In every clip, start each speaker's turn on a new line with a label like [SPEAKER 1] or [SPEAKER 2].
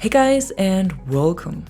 [SPEAKER 1] Hey guys, and welcome!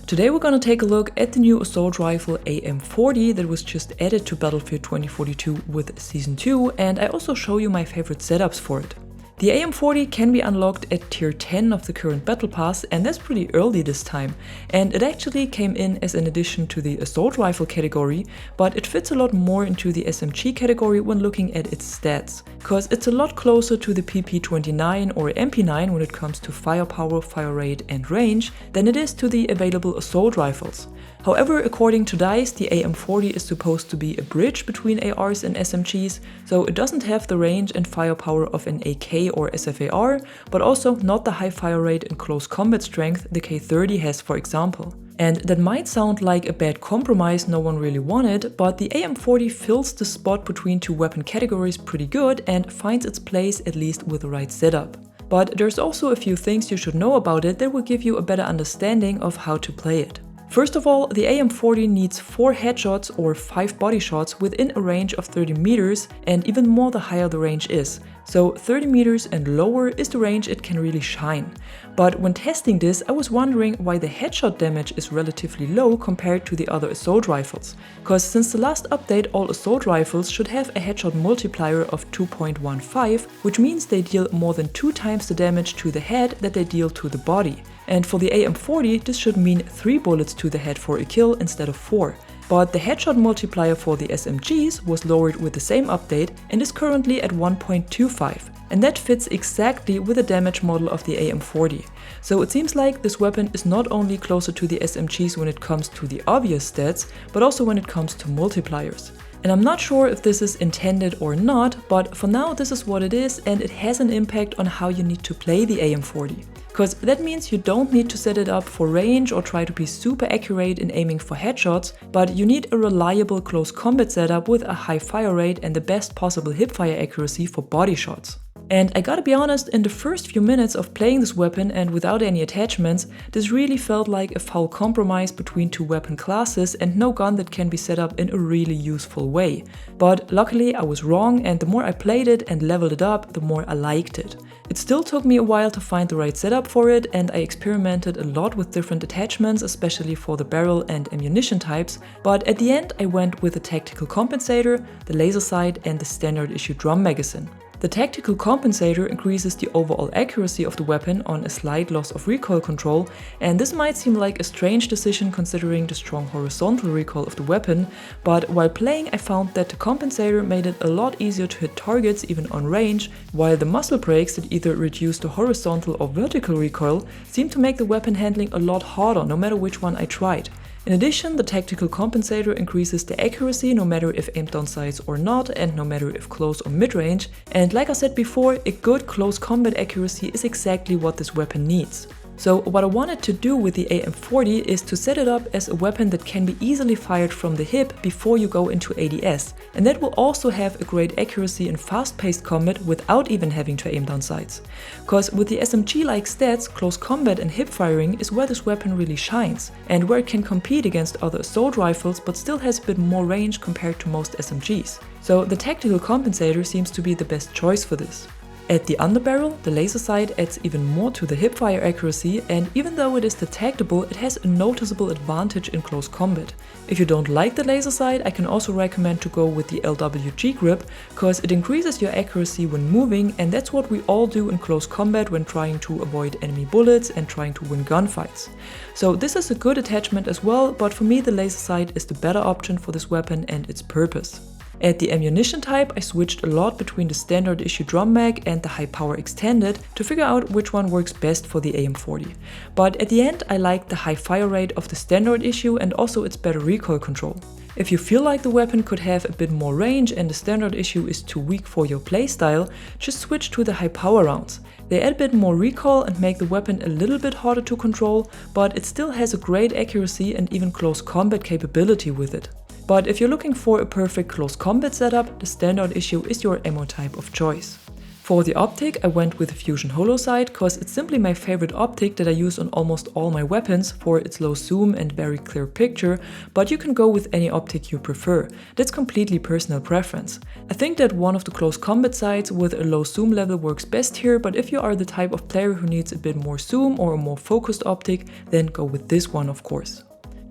[SPEAKER 1] Today we're gonna take a look at the new Assault Rifle AM40 that was just added to Battlefield 2042 with Season 2, and I also show you my favorite setups for it. The AM40 can be unlocked at tier 10 of the current Battle Pass, and that's pretty early this time. And it actually came in as an addition to the Assault Rifle category, but it fits a lot more into the SMG category when looking at its stats, cause it's a lot closer to the PP29 or MP9 when it comes to firepower, fire rate and range than it is to the available assault rifles. However, according to DICE, the AM40 is supposed to be a bridge between ARs and SMGs, so it doesn't have the range and firepower of an AK or SFAR, but also not the high fire rate and close combat strength the K30 has, for example. And that might sound like a bad compromise no one really wanted, but the AM40 fills the spot between two weapon categories pretty good and finds its place at least with the right setup. But there's also a few things you should know about it that will give you a better understanding of how to play it. First of all, the AM40 needs 4 headshots or 5 body shots within a range of 30 meters, and even more the higher the range is. So 30 meters and lower is the range it can really shine. But when testing this, I was wondering why the headshot damage is relatively low compared to the other assault rifles. Cause since the last update, all assault rifles should have a headshot multiplier of 2.15, which means they deal more than 2 times the damage to the head that they deal to the body. And for the AM40, this should mean 3 bullets to the head for a kill instead of 4. But the headshot multiplier for the SMGs was lowered with the same update and is currently at 1.25. And that fits exactly with the damage model of the AM40. So it seems like this weapon is not only closer to the SMGs when it comes to the obvious stats, but also when it comes to multipliers. And I'm not sure if this is intended or not, but for now this is what it is, and it has an impact on how you need to play the AM40. Cause that means you don't need to set it up for range or try to be super accurate in aiming for headshots, but you need a reliable close combat setup with a high fire rate and the best possible hipfire accuracy for body shots. And I gotta be honest, in the first few minutes of playing this weapon and without any attachments, this really felt like a foul compromise between two weapon classes and no gun that can be set up in a really useful way. But luckily I was wrong, and the more I played it and leveled it up, the more I liked it. It still took me a while to find the right setup for it, and I experimented a lot with different attachments, especially for the barrel and ammunition types, but at the end I went with the tactical compensator, the laser sight and the standard issue drum magazine. The tactical compensator increases the overall accuracy of the weapon on a slight loss of recoil control, and this might seem like a strange decision considering the strong horizontal recoil of the weapon, but while playing I found that the compensator made it a lot easier to hit targets even on range, while the muzzle brakes that either reduce the horizontal or vertical recoil seemed to make the weapon handling a lot harder no matter which one I tried. In addition, the tactical compensator increases the accuracy no matter if aimed down sights or not, and no matter if close or mid-range, and like I said before, a good close combat accuracy is exactly what this weapon needs. So what I wanted to do with the AM40 is to set it up as a weapon that can be easily fired from the hip before you go into ADS, and that will also have a great accuracy in fast-paced combat without even having to aim down sights. Cause with the SMG-like stats, close combat and hip firing is where this weapon really shines, and where it can compete against other assault rifles but still has a bit more range compared to most SMGs. So the tactical compensator seems to be the best choice for this. At the underbarrel, the laser sight adds even more to the hipfire accuracy, and even though it is detectable, it has a noticeable advantage in close combat. If you don't like the laser sight, I can also recommend to go with the LWG grip, cause it increases your accuracy when moving, and that's what we all do in close combat when trying to avoid enemy bullets and trying to win gunfights. So this is a good attachment as well, but for me the laser sight is the better option for this weapon and its purpose. At the ammunition type, I switched a lot between the standard issue drum mag and the high power extended to figure out which one works best for the AM40. But at the end I liked the high fire rate of the standard issue and also its better recoil control. If you feel like the weapon could have a bit more range and the standard issue is too weak for your playstyle, just switch to the high power rounds. They add a bit more recoil and make the weapon a little bit harder to control, but it still has a great accuracy and even close combat capability with it. But if you're looking for a perfect close combat setup, the standard issue is your ammo type of choice. For the optic, I went with the Fusion Holo sight cause it's simply my favorite optic that I use on almost all my weapons for its low zoom and very clear picture, but you can go with any optic you prefer. That's completely personal preference. I think that one of the close combat sights with a low zoom level works best here, but if you are the type of player who needs a bit more zoom or a more focused optic, then go with this one of course.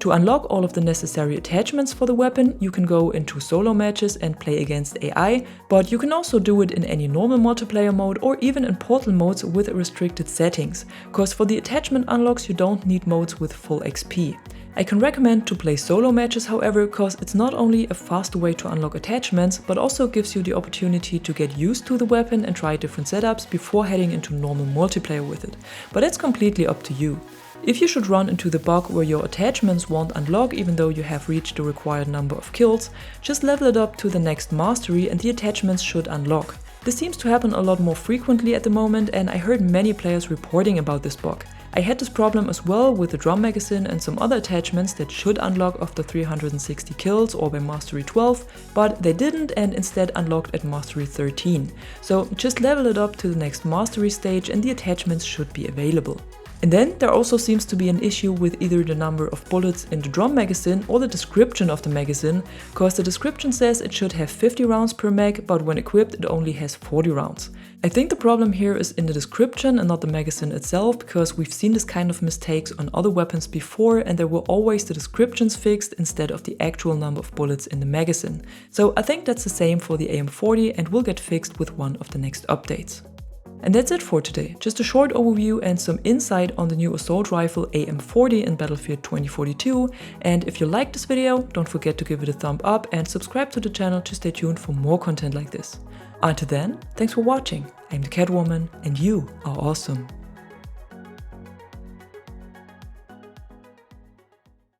[SPEAKER 1] To unlock all of the necessary attachments for the weapon, you can go into solo matches and play against AI, but you can also do it in any normal multiplayer mode or even in portal modes with restricted settings, cause for the attachment unlocks you don't need modes with full XP. I can recommend to play solo matches however, cause it's not only a faster way to unlock attachments, but also gives you the opportunity to get used to the weapon and try different setups before heading into normal multiplayer with it. But it's completely up to you. If you should run into the bug where your attachments won't unlock even though you have reached the required number of kills, just level it up to the next mastery and the attachments should unlock. This seems to happen a lot more frequently at the moment and I heard many players reporting about this bug. I had this problem as well with the drum magazine and some other attachments that should unlock after 360 kills or by mastery 12, but they didn't and instead unlocked at mastery 13. So just level it up to the next mastery stage and the attachments should be available. And then there also seems to be an issue with either the number of bullets in the drum magazine or the description of the magazine, cause the description says it should have 50 rounds per mag, but when equipped it only has 40 rounds. I think the problem here is in the description and not the magazine itself, because we've seen this kind of mistakes on other weapons before and there were always the descriptions fixed instead of the actual number of bullets in the magazine. So I think that's the same for the AM40 and will get fixed with one of the next updates. And that's it for today, just a short overview and some insight on the new Assault Rifle AM40 in Battlefield 2042, and if you liked this video, don't forget to give it a thumb up and subscribe to the channel to stay tuned for more content like this. Until then, thanks for watching, I'm the Catwoman and you are awesome.